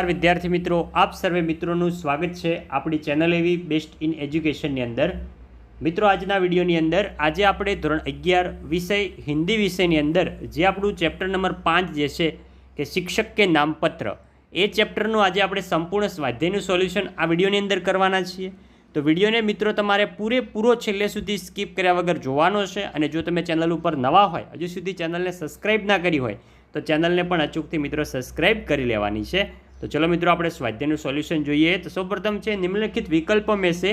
विद्यार्थी मित्रों, आप सर्वे मित्रों स्वागत है अपनी channel AV best in education अंदर। मित्रों, आजना विडियोनी अंदर आज आपणे धोरण 11 विषय हिंदी विषयनी अंदर जे आपणुं चेप्टर नंबर 5 जे छे कि शिक्षक के नामपत्र ए चेप्टरनुं आज आपणे संपूर्ण स्वाध्यायनुं सोल्यूशन आ विडियोनी अंदर करवाना छीए। तो विडियोने मित्रों तमारे पूरेपूरो छेल्ले सुधी स्कीप कर्या वगर जोवानो छे अने जो तमे चेनल पर नवा होय, हजू सुधी चेनलने सब्सक्राइब ना करी होय तो चेनलने पण अचूकथी मित्रों सब्सक्राइब करी लेवानी छे। तो चलो मित्रों આપણે સ્વાધ્યાયનું સોલ્યુશન જોઈએ। तो સૌપ્રથમ છે निम्नलिखित विकल्पों में से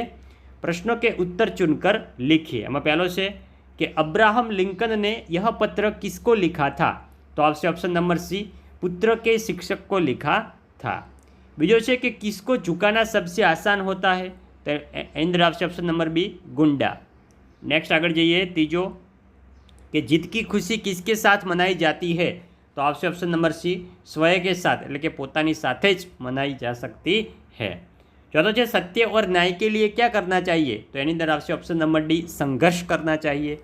प्रश्नों के उत्तर चुनकर लिखिए। એમાં પહેલો છે कि अब्राहम लिंकन ने यह पत्र किसको लिखा था? तो आपसे ऑप्शन नंबर सी, पुत्र के शिक्षक को लिखा था। बीजो છે कि किसको झुकाना सबसे आसान होता है? तो इंद्र आपसे ऑप्शन नंबर बी, गुंडा। नेक्स्ट आगे जाइए। तीजो कि जीत की खुशी किसके साथ मनाई जाती है? तो आपसे ऑप्शन नंबर सी, स्वयं के साथ એટલે કે પોતાની સાથે જ મનાઈ जा सकती है। चौथो છે सत्य और न्याय के लिए क्या करना चाहिए? तो એની અંદર आपसे ऑप्शन नंबर डी, संघर्ष करना चाहिए।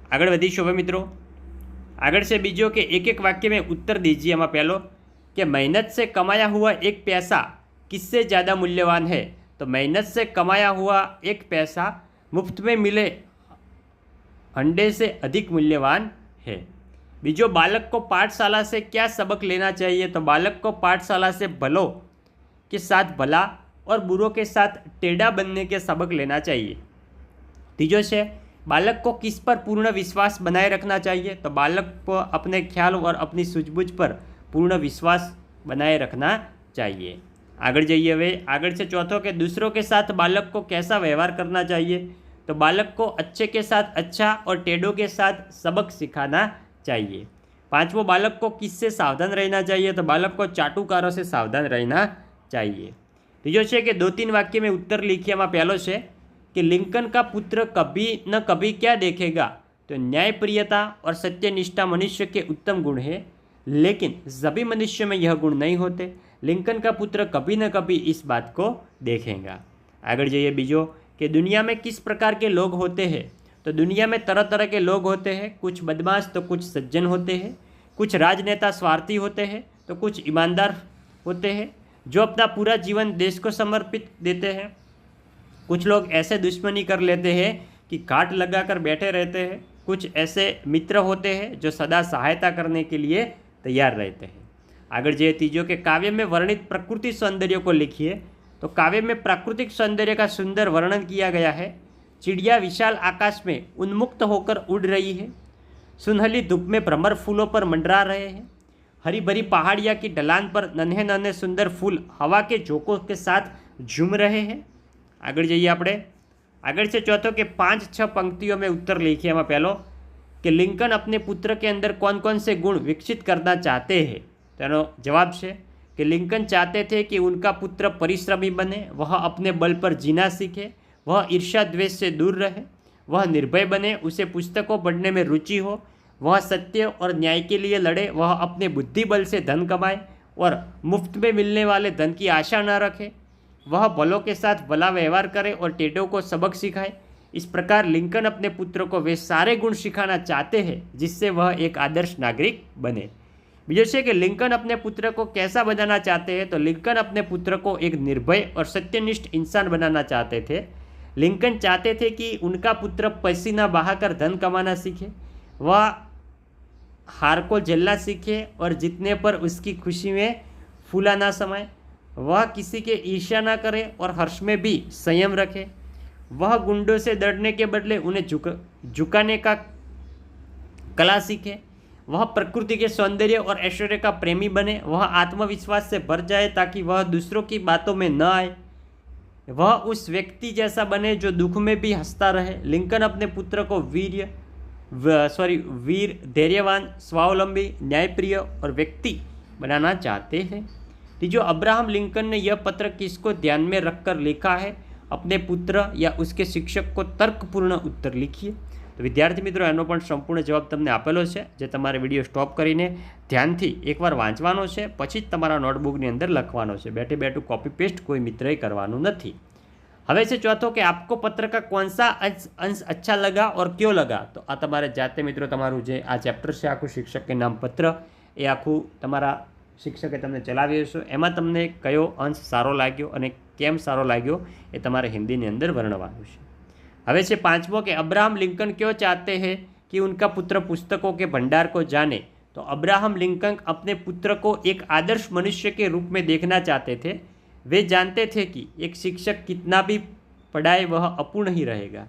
આગળ વધીશું હવે મિત્રો। આગળ છે બીજો કે एक एक वाक्य में उत्तर दीजिए। એમાં પહેલો कि मेहनत से कमाया हुआ एक पैसा किससे ज़्यादा मूल्यवान है? तो मेहनत से कमाया हुआ एक पैसा मुफ्त में मिले अंडे से अधिक मूल्यवान है। बीजो, बालक को पाठशाला से क्या सबक लेना चाहिए? तो बालक को पाठशाला से भलों के साथ भला और बुरों के साथ टेढ़ा बनने के सबक लेना चाहिए। तीजो है बालक को किस पर पूर्ण विश्वास बनाए रखना चाहिए? तो बालक को अपने ख्याल और अपनी सूझबूझ पर पूर्ण विश्वास बनाए रखना चाहिए। आगे जाइए। वे आगे से चौथो के दूसरों के साथ बालक को कैसा व्यवहार करना चाहिए? तो बालक को अच्छे के साथ अच्छा और टेढ़ों के साथ सबक सिखाना चाहिए। पांचवो, बालक को किससे सावधान रहना चाहिए? तो बालक को चाटुकारों से सावधान रहना चाहिए। तीजो है कि 2-3 वाक्य में उत्तर लिखिए। में पहलो है कि लिंकन का पुत्र कभी न कभी क्या देखेगा? तो न्यायप्रियता और सत्यनिष्ठा मनुष्य के उत्तम गुण है, लेकिन सभी मनुष्य में यह गुण नहीं होते। लिंकन का पुत्र कभी न कभी इस बात को देखेगा। आगे जाइए। बीजो कि दुनिया में किस प्रकार के लोग होते हैं? तो दुनिया में तरह तरह के लोग होते हैं, कुछ बदमाश तो कुछ सज्जन होते हैं, कुछ राजनेता स्वार्थी होते हैं तो कुछ ईमानदार होते हैं जो अपना पूरा जीवन देश को समर्पित देते हैं। कुछ लोग ऐसे दुश्मनी कर लेते हैं कि काट लगाकर बैठे रहते हैं। कुछ ऐसे मित्र होते हैं जो सदा सहायता करने के लिए तैयार रहते हैं। आगे जाइए। तीजो के काव्य में वर्णित प्रकृति सौंदर्य को लिखिए। तो काव्य में प्राकृतिक सौंदर्य का सुंदर वर्णन किया गया है। चिड़िया विशाल आकाश में उन्मुक्त होकर उड़ रही है, सुनहली धूप में भ्रमर फूलों पर मंडरा रहे हैं, हरी भरी पहाड़िया की ढलान पर नन्हे नन्हे सुंदर फूल हवा के झोंकों के साथ झूम रहे हैं। आगे जाइए। આપણે આગળ છે चौथो के 5-6 पंक्तियों में उत्तर लिखिए। में पहलो कि लिंकन अपने पुत्र के अंदर कौन कौन से गुण विकसित करना चाहते हैं? तो એનો જવાબ છે कि लिंकन चाहते थे कि उनका पुत्र परिश्रमी बने, वह अपने बल पर जीना सीखे, वह ईर्ष्या द्वेष से दूर रहे, वह निर्भय बने, उसे पुस्तकों पढ़ने में रुचि हो, वह सत्य और न्याय के लिए लड़े, वह अपने बुद्धि बल से धन कमाए और मुफ्त में मिलने वाले धन की आशा न रखे, वह भलों के साथ भला व्यवहार करे और टेढ़ों को सबक सिखाए। इस प्रकार लिंकन अपने पुत्र को वे सारे गुण सिखाना चाहते हैं जिससे वह एक आदर्श नागरिक बने। बीजो है कि लिंकन अपने पुत्र को कैसा बनाना चाहते हैं? तो लिंकन अपने पुत्र को एक निर्भय और सत्यनिष्ठ इंसान बनाना चाहते थे। लिंकन चाहते थे कि उनका पुत्र पसीना बहाकर धन कमाना सीखे, वह हार को झेलना सीखे और जीतने पर उसकी खुशी में फूला ना समाए, वह किसी के ईर्ष्या ना करे और हर्ष में भी संयम रखे, वह गुंडों से डरने के बदले उन्हें झुकाने का कला सीखे, वह प्रकृति के सौंदर्य और ऐश्वर्य का प्रेमी बने, वह आत्मविश्वास से भर जाए ताकि वह दूसरों की बातों में न आए, वह उस व्यक्ति जैसा बने जो दुख में भी हंसता रहे। लिंकन अपने पुत्र को वीर, धैर्यवान, स्वावलंबी, न्यायप्रिय और व्यक्ति बनाना चाहते हैं। तीजो, अब्राहम लिंकन ने यह पत्र किसको ध्यान में रखकर लिखा है? अपने पुत्र या उसके शिक्षक को तर्कपूर्ण उत्तर लिखिए। तो विद्यार्थी मित्रों एनो पण संपूर्ण जवाब तमने आपेलो छे, जे तमारे विडियो स्टॉप करीने ध्यानथी एकवार वांचवानो छे, पछी ज तमारा नोटबुकनी अंदर लखवानो छे। बैठे बैठू कॉपी पेस्ट कोई मित्रए करवानुं नथी। हवे छे चौथो कि आपको पत्र का कौन सा अंश अच्छा लगा और क्यों लगा? तो आ तमारे जाते मित्रों तमारुं जे आ चेप्टर छे आखुं शिक्षक के नाम पत्र ए आखुं तमारा શિક્ષકે તમને ચલાવ્યો હશો એમાં તમને કયો અંશ સારો લાગ્યો અને કેમ સારો લાગ્યો એ તમારે હિન્દીની અંદર વર્ણવવાનું છે. હવે છે પાંચમો કે અબ્રાહમ લિંકન क्यों चाहते हैं कि उनका पुत्र पुस्तकों के भंडार को जाने. तो अब्राहम लिंकन अपने पुत्र को एक आदर्श मनुष्य के रूप में देखना चाहते थे. वे जानते थे कि एक शिक्षक कितना भी पढ़ाए वह अपूर्ण ही रहेगा.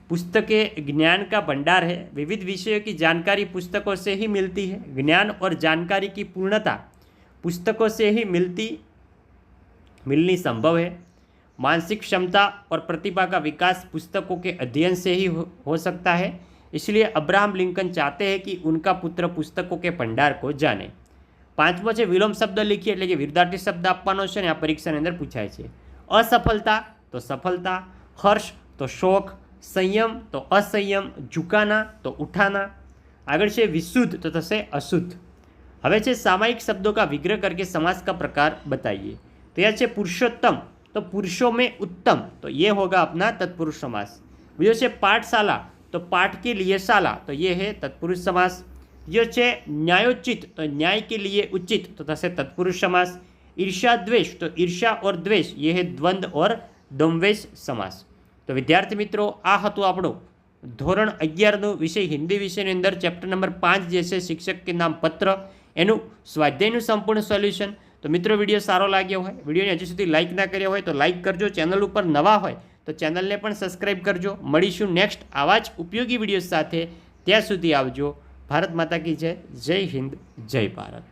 पुस्तकें ज्ञान का भंडार है. विविध विषयों की जानकारी पुस्तकों से ही मिलती है. ज्ञान और जानकारी की पूर्णता पुस्तकों से ही मिलनी संभव है. मानसिक क्षमता और प्रतिभा का विकास पुस्तकों के अध्ययन से ही हो सकता है. इसलिए अब्राहम लिंकन चाहते हैं कि उनका पुत्र पुस्तकों के भंडार को जाने. પાંચમો છે વિલોમ શબ્દ લખીએ એટલે કે વિરુદ્ધાર્થી શબ્દ આપવાનો છે ને આ પરીક્ષાની અંદર પૂછાય છે. અસફળતા તો સફળતા, હર્ષ તો શોક, સંયમ તો असंयम, झुकाना तो उठाना. આગળ છે विशुद्ध तो થશે अशुद्ध. હવે છે सामायिक शब्दों का विग्रह करके समास का प्रकार बताइए. तो यह है पुरुषोत्तम तो पुरुषों में उत्तम, तो ये होगा अपना तत्पुरुष समास. बीजो છે पाठशाला तो पाठ के लिए शाला, तो ये है तत्पुरुष समास. जो છે न्यायोचित तो न्याय के लिए उचित, तो થશે तत्पुरुष समास. ईर्ष्या द्वेष तो ईर्ष्या और द्वेष, ये है द्वंद्व और द्वंद्वेष समास. तो विद्यार्थी मित्रों आ हतुं આપણું ધોરણ 11નું વિષય હિન્દી વિષયની અંદર ચેપ્ટર નંબર 5 જે છે શિક્ષક કે નામ પત્ર એનું સ્વાધ્યાયનું સંપૂર્ણ સોલ્યુશન. તો મિત્રો વિડીયો સારો લાગ્યો હોય, વિડીયોને હજુ સુધી લાઇક ના કર્યો હોય તો લાઇક કરજો. ચેનલ ઉપર નવા હોય તો ચેનલને પણ સબસ્ક્રાઈબ કરજો. મળીશું નેક્સ્ટ આવા જ ઉપયોગી વિડીયો સાથે. ત્યાં સુધી આવજો. ભારત માતા કી જય. જય હિન્દ, જય ભારત.